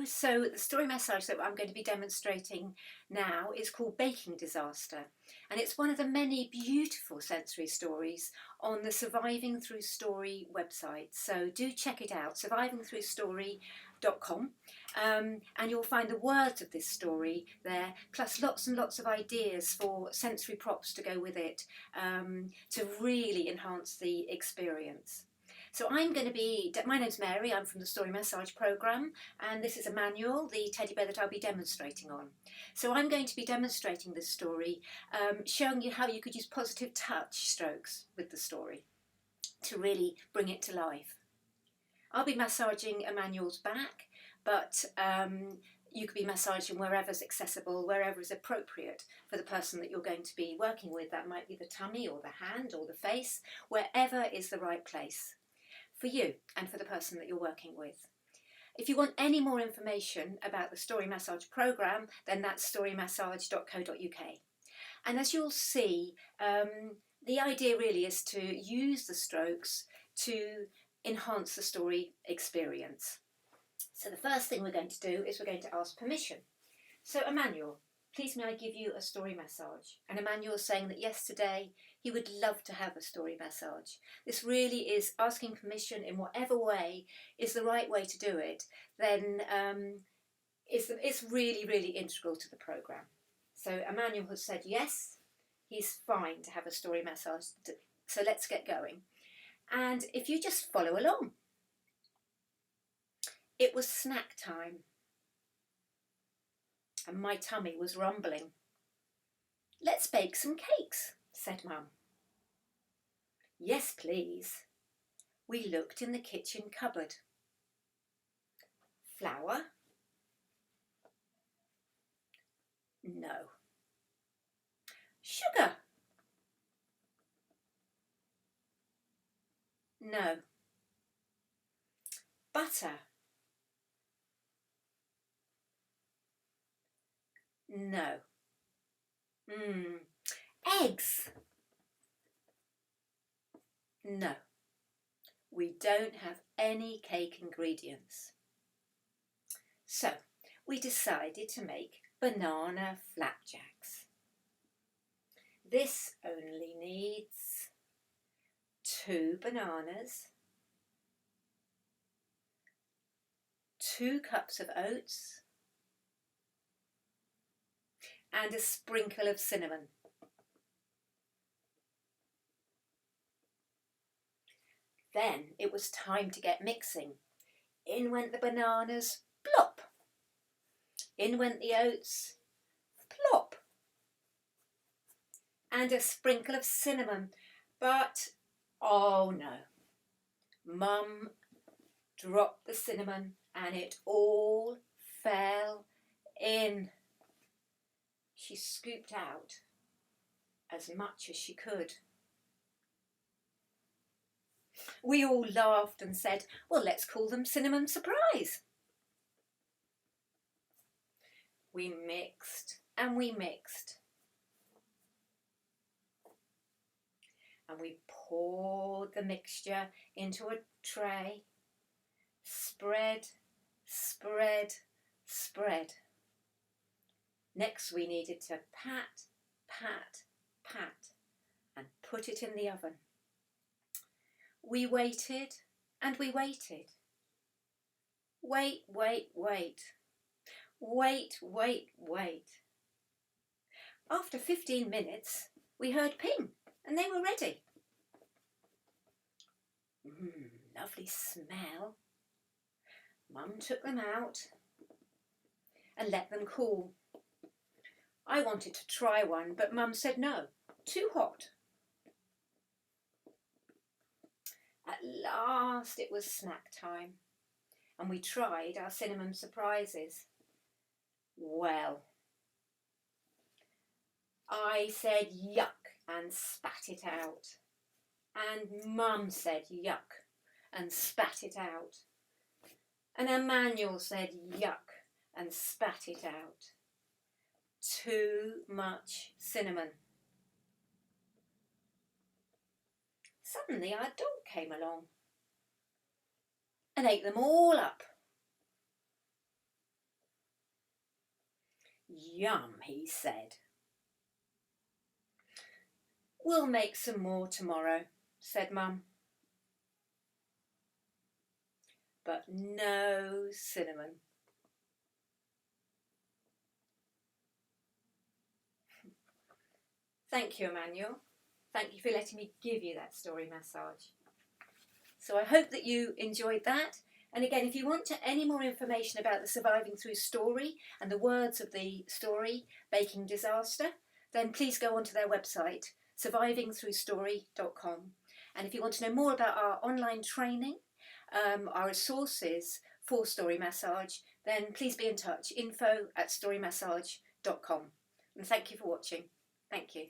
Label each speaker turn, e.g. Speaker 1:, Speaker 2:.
Speaker 1: So the story message that I'm going to be demonstrating now is called Baking Disaster, and it's one of the many beautiful sensory stories on the Surviving Through Story website. So do check it out, survivingthroughstory.com, and you'll find the words of this story there, plus lots and lots of ideas for sensory props to go with it, to really enhance the experience. So my name's Mary, I'm from the Story Massage programme, and this is Emmanuel, the teddy bear that I'll be demonstrating on. So I'm going to be demonstrating this story, showing you how you could use positive touch strokes with the story to really bring it to life. I'll be massaging Emmanuel's back, but you could be massaging wherever's accessible, wherever is appropriate for the person that you're going to be working with. That might be the tummy or the hand or the face, wherever is the right place for you and for the person that you're working with. If you want any more information about the Story Massage programme, then that's storymassage.co.uk. And as you'll see, the idea really is to use the strokes to enhance the story experience. So the first thing we're going to do is we're going to ask permission. So Emmanuel, please may I give you a story massage? And Emmanuel's saying that yes, today he would love to have a story massage. This really is asking permission in whatever way is the right way to do it, then it's really, really integral to the programme. So Emmanuel has said yes, he's fine to have a story massage. So let's get going. And if you just follow along. It was snack time, and my tummy was rumbling. Let's bake some cakes, said Mum. Yes, please. We looked in the kitchen cupboard. Flour? No. Sugar? No. Butter? No. Eggs? No. We don't have any cake ingredients. So we decided to make banana flapjacks. This only needs 2 bananas, 2 cups of oats, and a sprinkle of cinnamon. Then it was time to get mixing. In went the bananas, plop. In went the oats, plop. And a sprinkle of cinnamon. But, oh no, Mum dropped the cinnamon and it all fell in. She scooped out as much as she could. We all laughed and said, well, let's call them Cinnamon Surprise. We mixed and we mixed. And we poured the mixture into a tray. Spread, spread, spread. Next we needed to pat, pat, pat and put it in the oven. We waited and we waited. Wait, wait, wait. Wait, wait, wait. After 15 minutes, we heard ping and they were ready. Lovely smell. Mum took them out and let them cool. I wanted to try one, but Mum said no, too hot. At last it was snack time, and we tried our cinnamon surprises. Well, I said yuck and spat it out, and Mum said yuck and spat it out, and Emmanuel said yuck and spat it out. Too much cinnamon. Suddenly our dog came along and ate them all up. Yum, he said. We'll make some more tomorrow, said Mum. But no cinnamon. Thank you, Emmanuel. Thank you for letting me give you that story massage. So I hope that you enjoyed that. And again, if you want any more information about the Surviving Through story and the words of the story, Baking Disaster, then please go onto their website, survivingthroughstory.com. And if you want to know more about our online training, our resources for Story Massage, then please be in touch, info@storymassage.com. And thank you for watching. Thank you.